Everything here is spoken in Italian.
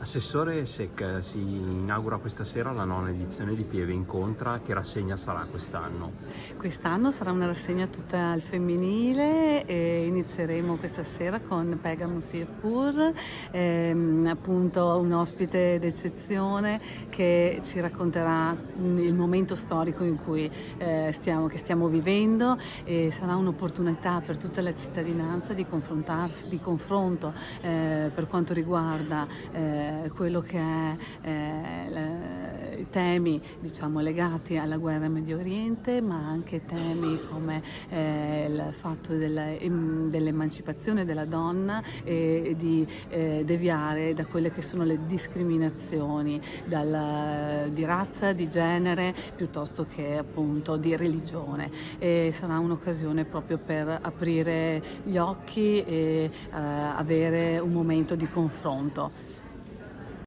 Assessore Secca, si inaugura questa sera la nona edizione di Pieve Incontra. Che rassegna sarà quest'anno? Quest'anno sarà una rassegna tutta al femminile e inizieremo questa sera con Pega Musiepur, appunto un ospite d'eccezione che ci racconterà il momento storico in cui che stiamo vivendo, e sarà un'opportunità per tutta la cittadinanza di confrontarsi, di confronto per quanto riguarda quello che è i temi, diciamo, legati alla guerra in Medio Oriente, ma anche temi come il fatto dell'emancipazione della donna e di deviare da quelle che sono le discriminazioni di razza, di genere, piuttosto che appunto di religione. E sarà un'occasione proprio per aprire gli occhi e avere un momento di confronto.